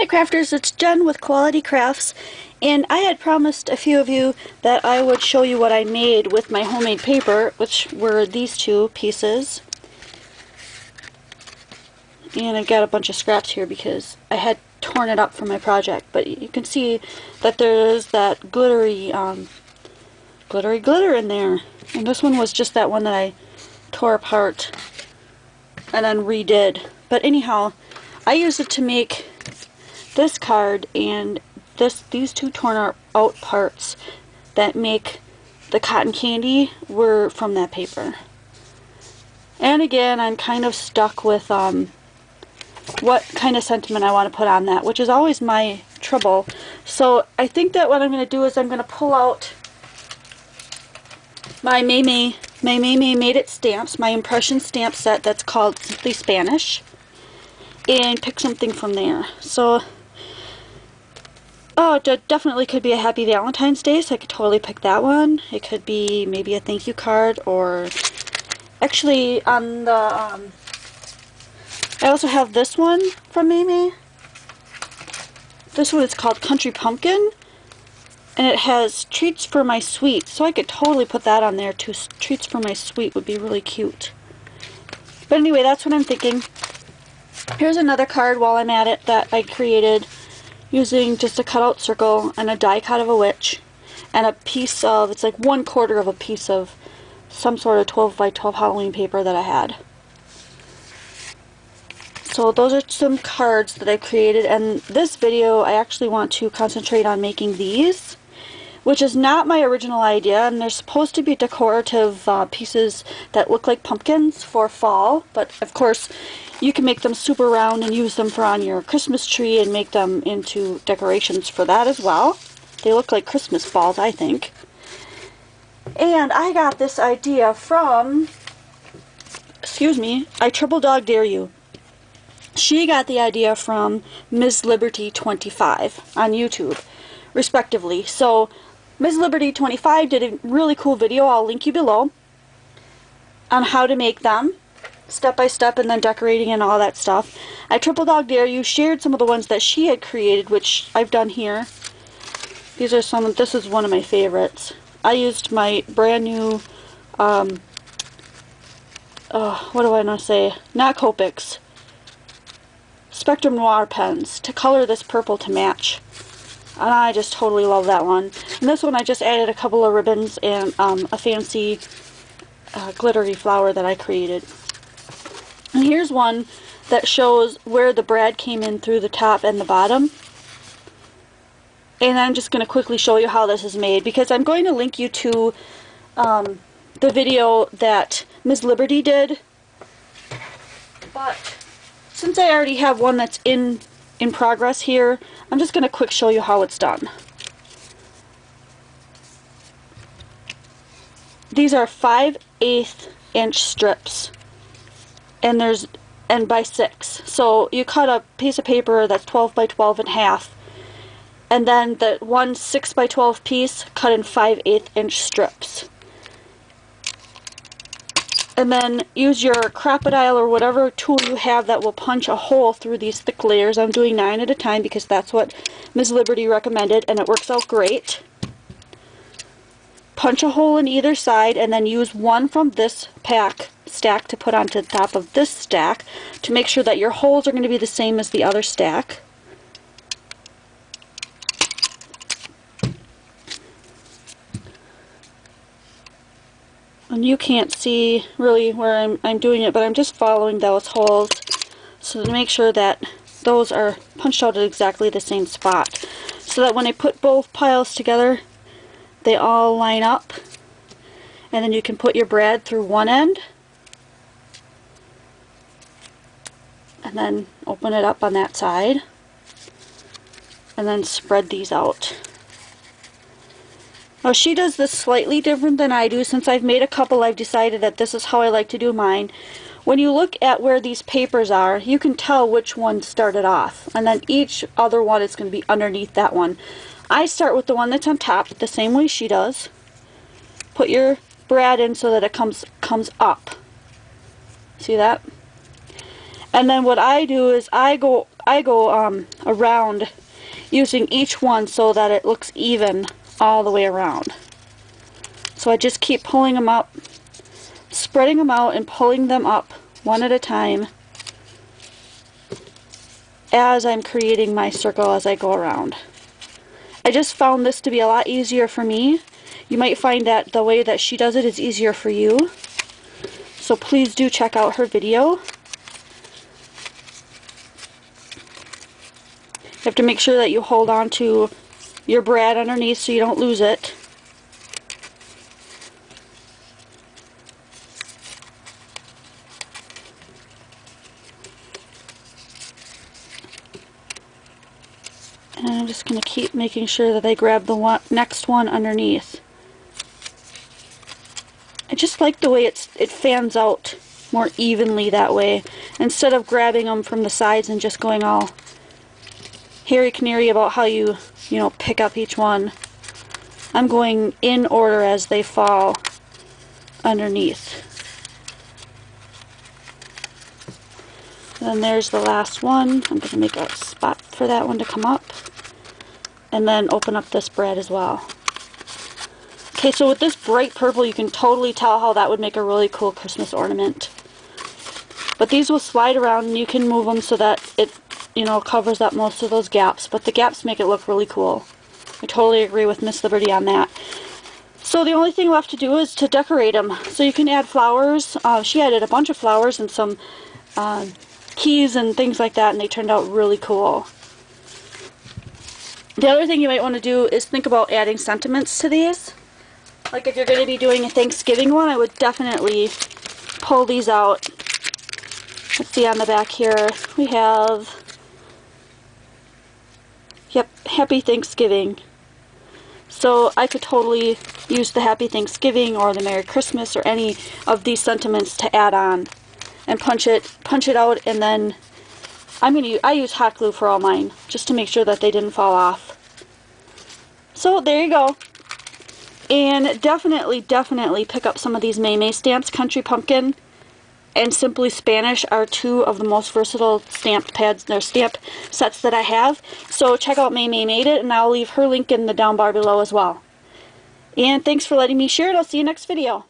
crafters, it's Jen with Quality Crafts, and I had promised a few of you that I would show you what I made with my homemade paper, which were these two pieces. And I've got a bunch of scraps here because I had torn it up for my project, but you can see that there's that glittery glitter in there. And this one was just that one that I tore apart and then redid. But anyhow, I used it to make this card and these two torn out parts that make the cotton candy were from that paper. And again, I'm kind of stuck with what kind of sentiment I want to put on that, which is always my trouble. So I think that what I'm going to do is I'm going to pull out my Made It stamps, my impression stamp set that's called Simply Spanish, and pick something from there. So, oh, it definitely could be a Happy Valentine's Day, so I could totally pick that one. It could be maybe a thank you card, or actually on the, I also have this one from Made. This one is called Country Pumpkin, and it has Treats for My Sweet, so I could totally put that on there too. Treats for My Sweet would be really cute. But anyway, that's what I'm thinking. Here's another card while I'm at it that I created using just a cutout circle and a die cut of a witch and a piece of, it's like 1/4 of a piece of some sort of 12 by 12 Halloween paper that I had. So those are some cards that I created, and this video I actually want to concentrate on making these, which is not my original idea, and they're supposed to be decorative pieces that look like pumpkins for fall, but of course you can make them super round and use them for on your Christmas tree and make them into decorations for that as well. They look like Christmas balls, I think. And I got this idea from, excuse me, I triple dog dare you. She got the idea from Ms. Liberty 25 on YouTube, respectively. So Ms. Liberty 25 did a really cool video, I'll link you below, on how to make them step by step and then decorating and all that stuff. I triple dog dare you shared some of the ones that she had created, which I've done here. These are some, this is one of my favorites. I used my brand new what do I want to say, not Copics, Spectrum Noir pens to color this purple to match. And I just totally love that one. And this one I just added a couple of ribbons and a fancy glittery flower that I created. And here's one that shows where the brad came in through the top and the bottom. And I'm just going to quickly show you how this is made, because I'm going to link you to the video that Ms. Liberty did. But since I already have one that's in progress here, I'm just going to quick show you how it's done. These are 5/8 inch strips, and by 6. So you cut a piece of paper that's 12 by 12 in half, and then the one 6 by 12 piece cut in 5/8 inch strips. And then use your crocodile or whatever tool you have that will punch a hole through these thick layers. I'm doing 9 at a time because that's what Ms. Liberty recommended, and it works out great. Punch a hole in either side, and then use one from this stack to put onto the top of this stack to make sure that your holes are going to be the same as the other stack. And you can't see really where I'm doing it, but I'm just following those holes so to make sure that those are punched out at exactly the same spot, so that when I put both piles together they all line up. And then you can put your brad through one end and then open it up on that side and then spread these out. Now she does this slightly different than I do. Since I've made a couple, I've decided that this is how I like to do mine. When you look at where these papers are, you can tell which one started off, and then each other one is going to be underneath that one. I start with the one that's on top, the same way she does. Put your brad in so that it comes up. See that? And then what I do is I I go around using each one so that it looks even all the way around. So I just keep pulling them up, spreading them out and pulling them up one at a time as I'm creating my circle as I go around. I just found this to be a lot easier for me. You might find that the way that she does it is easier for you. So please do check out her video. You have to make sure that you hold on to your brad underneath so you don't lose it. And I'm just going to keep making sure that I grab the next one underneath. I just like the way it fans out more evenly that way, instead of grabbing them from the sides and just going all hairy canary about how you pick up each one. I'm going in order as they fall underneath. Then there's the last one. I'm going to make a spot for that one to come up. And then open up this brad as well. Okay, so with this bright purple, you can totally tell how that would make a really cool Christmas ornament. But these will slide around and you can move them so that it, covers up most of those gaps. But the gaps make it look really cool. I totally agree with Miss Liberty on that. So the only thing left to do is to decorate them. So you can add flowers. She added a bunch of flowers and some keys and things like that, and they turned out really cool. The other thing you might want to do is think about adding sentiments to these. Like if you're going to be doing a Thanksgiving one, I would definitely pull these out. Let's see on the back here. We have, yep, Happy Thanksgiving. So I could totally use the Happy Thanksgiving or the Merry Christmas or any of these sentiments to add on and punch it out, and then I use hot glue for all mine just to make sure that they didn't fall off. So there you go. And definitely pick up some of these May stamps. Country Pumpkin and Simply Spanish are two of the most versatile stamp pads, or stamp sets that I have. So check out May Made It, and I'll leave her link in the down bar below as well. And thanks for letting me share it. I'll see you next video.